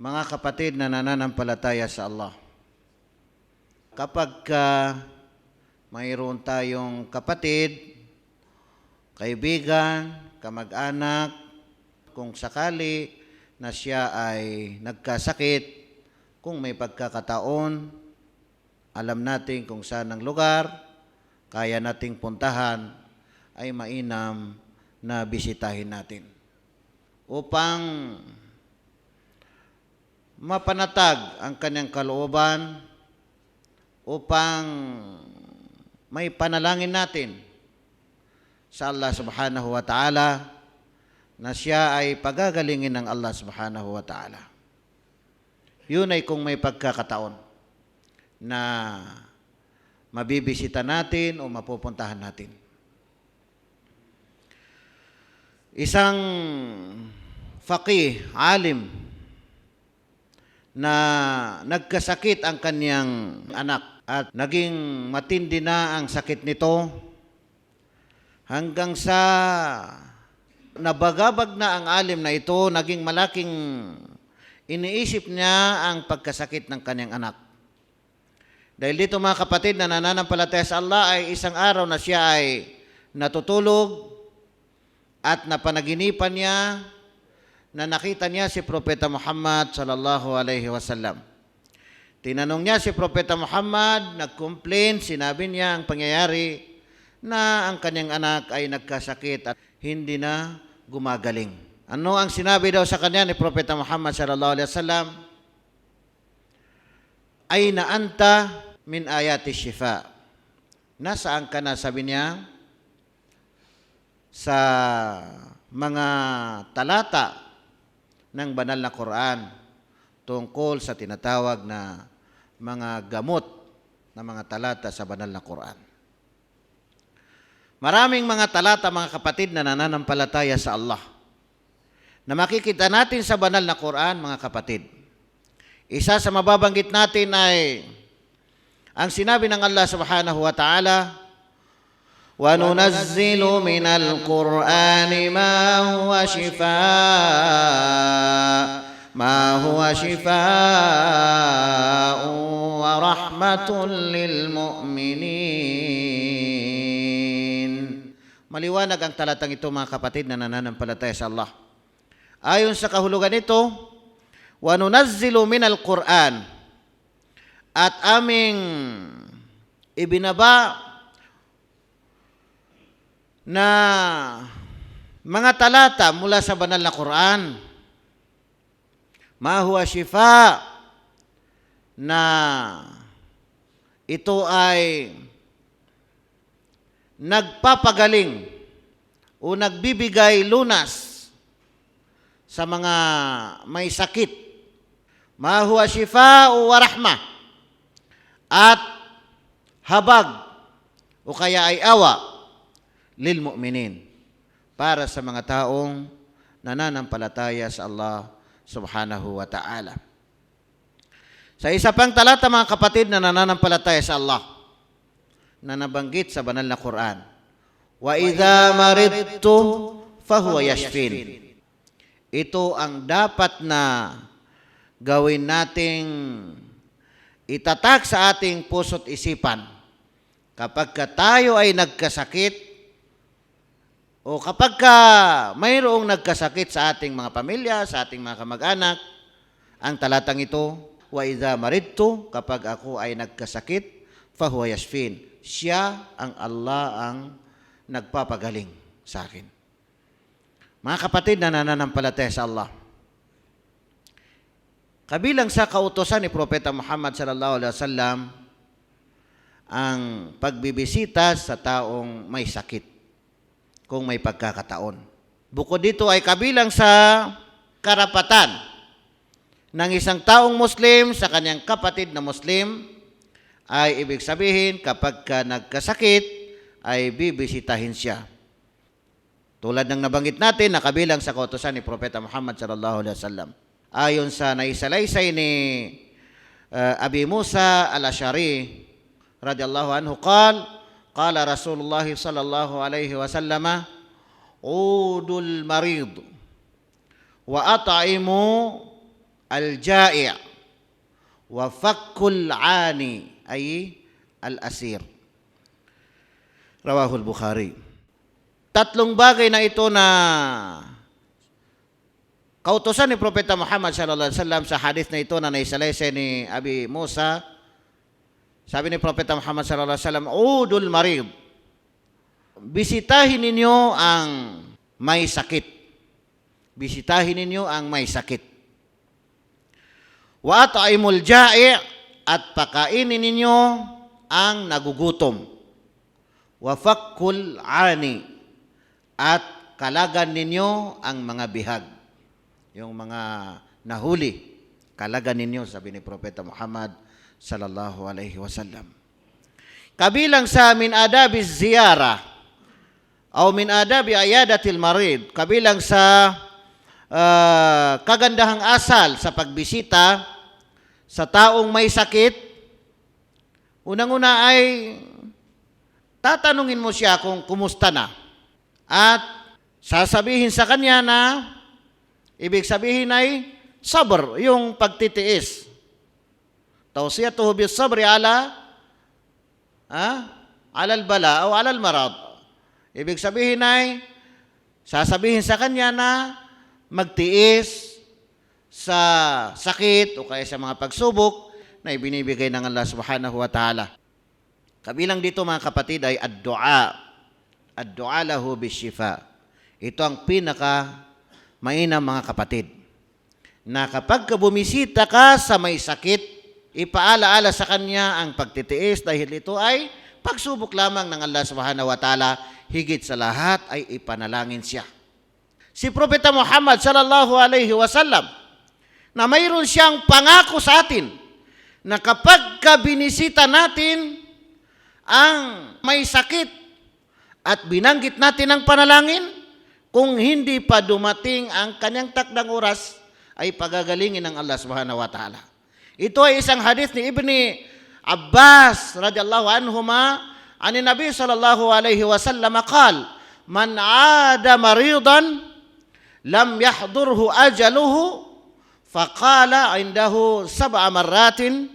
Mga kapatid na nananampalataya sa Allah, kapag mayroon tayong kapatid, kaibigan, kamag-anak, kung sakali na siya ay nagkasakit, kung may pagkakataon, alam natin kung saan ang lugar, kaya nating puntahan, ay mainam na bisitahin natin upang mapanatag ang kanyang kalooban, upang may panalangin natin sa Allah subhanahu wa ta'ala na siya ay pagagalingin ng Allah subhanahu wa ta'ala. Yun ay kung may pagkakataon na mabibisita natin o mapupuntahan natin. Isang faqih, alim, na nagkasakit ang kanyang anak at naging matindi na ang sakit nito hanggang sa nabagabag na ang alim na ito, naging malaking iniisip niya ang pagkasakit ng kanyang anak. Dahil dito mga kapatid na nananampalataya sa Allah ay isang araw na siya ay natutulog at napanaginipan niya na nakita niya si Propeta Muhammad sallallahu alaihi wasallam. Tinanong niya si Propeta Muhammad, nag-complain, sinabi niya ang pangyayari na ang kanyang anak ay nagkasakit at hindi na gumagaling. Ano ang sinabi daw sa kanya ni Propeta Muhammad sallallahu alaihi wasallam? Aina anta min ayati shifa. Nasaan ka na, sabi niya, sa mga talata ng banal na Quran tungkol sa tinatawag na mga gamot na mga talata sa banal na Quran. Maraming mga talata, mga kapatid, na nananampalataya sa Allah na makikita natin sa banal na Quran, mga kapatid. Isa sa mababanggit natin ay ang sinabi ng Allah subhanahu wa ta'ala, وَنُنَزِّلُ مِنَ الْقُرْآنِ مَا هُوَ شِفَاءٌ وَرَحْمَةٌ لِلْمُؤْمِنِينَ. Maliwanag ang talatang ito, mga kapatid, na nananampalataya sa Allah. Ayon sa kahulugan nito, وَنُنَزِّلُ مِنَ الْقُرْآنِ, at aming ibinaba na mga talata mula sa banal na Quran, ma huwa shifa, na ito ay nagpapagaling o nagbibigay lunas sa mga may sakit. Ma huwa shifa wa rahma, at habag o kaya ay awa lil mu'minin, para sa mga taong nananampalataya sa Allah subhanahu wa ta'ala. Sa isa pang talata, mga kapatid, na nananampalataya sa Allah na nabanggit sa banal na Quran, wa idha maridtu fahuwa yashfin. Ito ang dapat na gawin nating itatak sa ating puso't isipan kapag tayo ay nagkasakit, o kapag mayroong nagkasakit sa ating mga pamilya, sa ating mga kamag-anak. Ang talatang ito, wa idha maridtu, kapag ako ay nagkasakit, fahuwa yashfin, siya ang Allah ang nagpapagaling sa akin. Mga kapatid na nananampalataya sa Allah, kabilang sa kautusan ni Propeta Muhammad sallallahu alaihi wasallam ang pagbibisita sa taong may sakit kung may pagkakataon. Bukod dito ay kabilang sa karapatan ng isang taong Muslim sa kanyang kapatid na Muslim, ay ibig sabihin kapag nagkasakit ay bibisitahin siya. Tulad ng nabanggit natin na kabilang sa kautusan ni Propeta Muhammad sallallahu alaihi wasallam. Ayon sa naisalaysay ni Abi Musa al-Ash'ari radhiyallahu anhu, qala Rasulullah sallallahu alaihi wasallam, udul marid wa at'imu al-ja'i' wa fakkul 'ani ay al-asir. Rawahul Bukhari. Tatlong bagay na ito na kautusan ni Propeta Muhammad sallallahu alaihi wasallam sa hadith na ito na naisalaysay ni Abi Musa. Sabi ni Propeta Muhammad sallallahu alaihi wasallam, "Udul marid." Bisitahin ninyo ang may sakit. Bisitahin ninyo ang may sakit. Wa at'imul ja'i' at pakainin ninyo ang nagugutom. Wa fakkul 'ani at kalagan ninyo ang mga bihag. Yung mga nahuli, kalagan ninyo, sabi ni Propeta Muhammad sallallahu alaihi wasallam. Kabilang sa min adabi ziyara o min adabi ayadatil marid, kabilang sa kagandahang asal sa pagbisita sa taong may sakit, unang-una ay tatanungin mo siya kung kumusta na. At sasabihin sa kanya na, ibig sabihin ay sabr, yung pagtitiis. Tawsiyatuhu bis sabri ala al-bala o ala al-marad. Ibig sabihin ay sasabihin sa kanya na magtiis sa sakit o kaya sa mga pagsubok na ibinibigay ng Allah subhanahu wa ta'ala. Kabilang dito mga kapatid ay ad-du'a. Ad-du'a lahu bishifa. Ito ang pinaka mainam mga kapatid. Na kapag bumisita ka sa may sakit, ipaalaala sa kanya ang pagtitiis dahil ito ay pagsubok lamang ng Allah subhanahu wa ta'ala. Higit sa lahat ay ipanalangin siya. Si Propeta Muhammad sallallahu alaihi wasallam na mayroon siyang pangako sa atin na kapag binisita natin ang may sakit at binanggit natin ang panalangin, kung hindi pa dumating ang kanyang takdang oras, ay pagagalingin ng Allah subhanahu wa ta'ala. Ito ay isang hadith ni Ibni Abbas radiyallahu anhuma ani Nabi sallallahu alaihi wasallam qal, "Man 'ada maridan lam yahdurhu ajaluhu faqala 'indahu sab'a marratin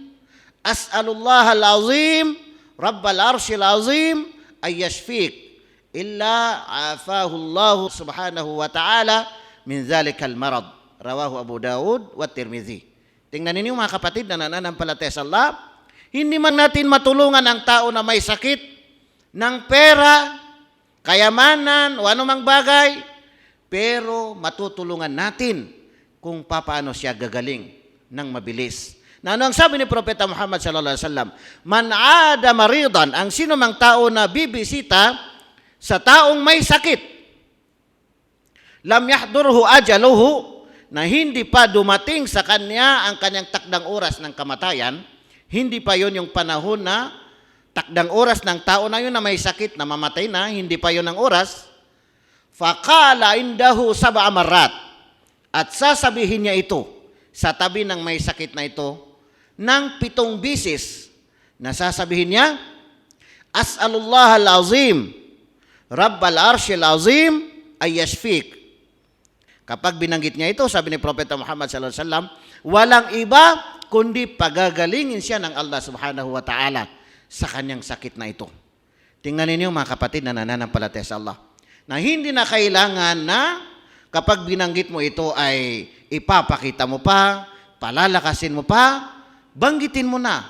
as'alullaha al-'azim rabbal arshil 'azim ay yashfik illa afahu Allah subhanahu wa ta'ala min zalikal marad." Rawahu Abu Daud wa Tirmizi. Tingnan ninyo mga kapatid na nananampalataya sa Allah, hindi man natin matulungan ang tao na may sakit ng pera, kayamanan o anumang bagay, pero matutulungan natin kung paano siya gagaling ng mabilis. Na ano ang sabi ni Propeta Muhammad sallallahu alaihi wasallam? Man 'ada maridan, ang sino mang tao na bibisita sa taong may sakit, lam yahdurhu ajaluhu, na hindi pa dumating sa kanya ang kanyang takdang oras ng kamatayan, hindi pa yon yung panahon na takdang oras ng tao na yun na may sakit na mamatay na, hindi pa yon ang oras, faqala indahu sab'a marrat, at sasabihin niya ito sa tabi ng may sakit na ito ng 7 bisis, na sasabihin niya, as'alullah al-azim rabbal arshil azim ay yashfik. Kapag binanggit niya ito, sabi ni Propeta Muhammad sallallahu alaihi wasallam, walang iba kundi pagagalingin siya ng Allah subhanahu wa ta'ala sa kanyang sakit na ito. Tingnan ninyo mga kapatid na nananampalataya sa Allah, na hindi na kailangan na kapag binanggit mo ito ay ipapakita mo pa, palalakasin mo pa, banggitin mo na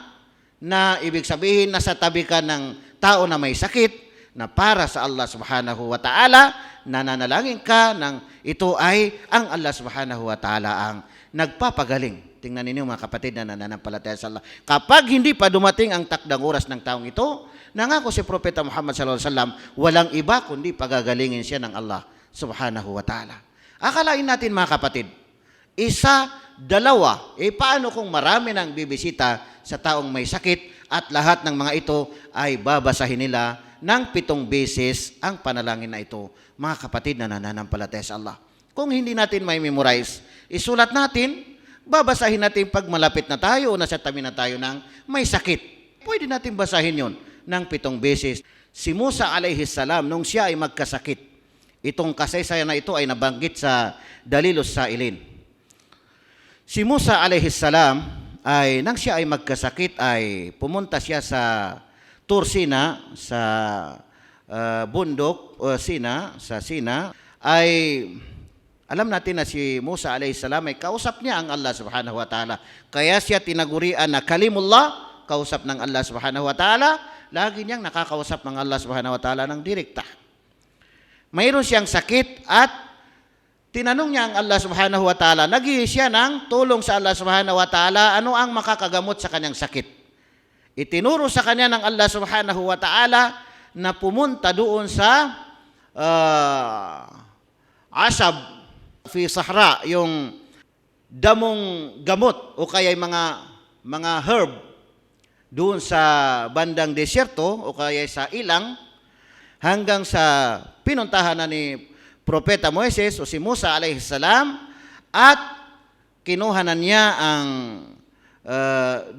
ibig sabihin nasa tabi ka ng tao na may sakit, na para sa Allah subhanahu wa ta'ala, nananalangin ka ng ito ay ang Allah subhanahu wa ta'ala ang nagpapagaling. Tingnan ninyo mga kapatid na nananampalataya sa Allah. Kapag hindi pa dumating ang takdang oras ng taong ito, nangako si Propeta Muhammad sallallahu alaihi wasallam, walang iba kundi pagagalingin siya ng Allah subhanahu wa ta'ala. Akalain natin mga kapatid, isa, dalawa, paano kung marami nang bibisita sa taong may sakit at lahat ng mga ito ay babasahin nila ng 7 beses ang panalangin na ito, mga kapatid na nananampalataya sa Allah. Kung hindi natin may memorize, isulat natin, babasahin natin pag malapit na tayo o nasa tabi na tayo ng may sakit. Pwede natin basahin yon ng 7 beses. Si Musa alayhi salam, nung siya ay magkasakit, itong kasaysayan na ito ay nabanggit sa Dalilus Sailin. Si Musa alayhi salam ay nang siya ay magkasakit ay pumunta siya sa Tur Sina, sa bundok sa Sina, ay alam natin na si Musa alayhi salam ay kausap niya ang Allah subhanahu wa ta'ala. Kaya siya tinagurian na Kalimullah, kausap ng Allah subhanahu wa ta'ala. Lagi niyang nakakausap ng Allah subhanahu wa ta'ala ng direkta. Mayroon siyang sakit at tinanong niya ang Allah subhanahu wa ta'ala, naghihi siya ng tulong sa Allah subhanahu wa ta'ala, ano ang makakagamot sa kanyang sakit. Itinuro sa kanya ng Allah subhanahu wa ta'ala na pumunta doon sa asab fi sahra, yung damong gamot o kaya mga herb doon sa bandang desyerto o kaya sa ilang, hanggang sa pinuntahan na ni Propeta Moises o si Musa alayhi salam at kinuhanan niya ang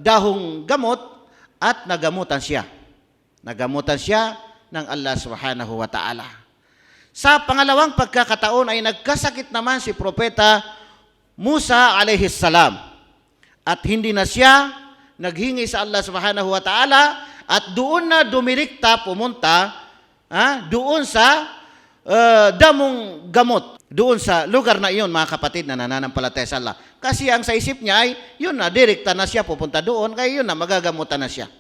dahong gamot at nagamutan siya. Nagamutan siya ng Allah subhanahu wa ta'ala. Sa pangalawang pagkakataon ay nagkasakit naman si Propeta Musa alayhi salam at hindi na siya naghingi sa Allah subhanahu wa ta'ala at doon na dumirikta pumunta doon sa damong gamot doon sa lugar na iyon, mga kapatid na nananampalataya sa Allah. Kasi ang sa isip niya ay yun na, direkta na siya pupunta doon, kaya yun na, magagamutan na siya.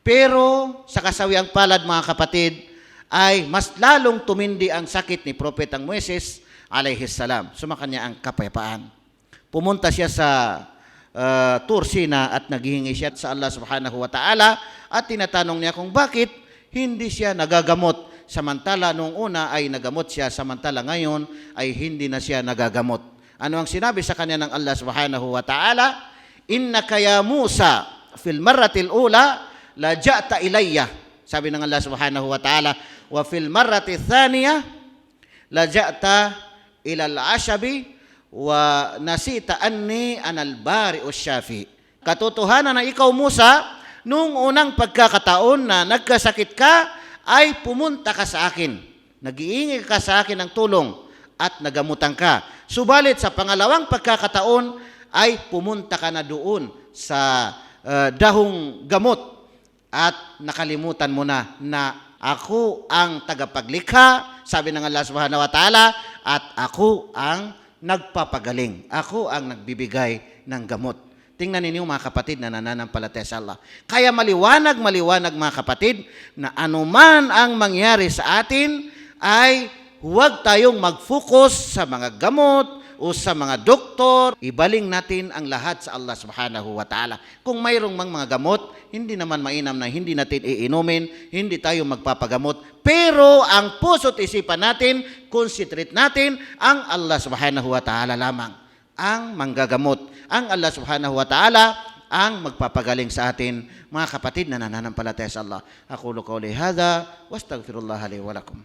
Pero sa kasawiang palad, mga kapatid, ay mas lalong tumindi ang sakit ni Propetang Moises alayhi salam. Sumakanya ang kapayapaan. Pumunta siya sa Tur Sina at naghihingi siya sa Allah subhanahu wa ta'ala at tinatanong niya kung bakit hindi siya nagagamot. Samantala nung una ay nagamot siya, samantala ngayon ay hindi na siya nagagamot. Ano ang sinabi sa kanya ng Allah subhanahu wa ta'ala? Innaka ya Musa fil marratil ula la ja'ta ilayya. Sabi ng Allah subhanahu wa ta'ala, wa fil marratil thaniya la ja'ta ilal ashabi wa nasita anni anal bari'us syafi. Katotohanan na ikaw Musa, nung unang pagkakataon na nagkasakit ka, ay pumunta ka sa akin. Nag-iingi ka sa akin ng tulong at nagamutan ka. Subalit sa pangalawang pagkakataon ay pumunta ka na doon sa dahong gamot at nakalimutan mo na ako ang tagapaglikha, sabi ng Allah subhanahu wa ta'ala, at ako ang nagpapagaling. Ako ang nagbibigay ng gamot. Tingnan ninyo mga kapatid na nananampalataya sa Allah. Kaya maliwanag mga kapatid na anuman ang mangyari sa atin ay huwag tayong mag-focus sa mga gamot o sa mga doktor. Ibaling natin ang lahat sa Allah subhanahu wa ta'ala. Kung mayroong mga gamot, hindi naman mainam na hindi natin iinumin, hindi tayo magpapagamot. Pero ang puso't isipan natin, concentrate natin ang Allah subhanahu wa ta'ala lamang ang manggagamot. Ang Allah subhanahu wa ta'ala ang magpapagaling sa atin, mga kapatid na nananampalataya sa Allah. Aqulu qawli hadha, wastaghfirullah li wa lakum.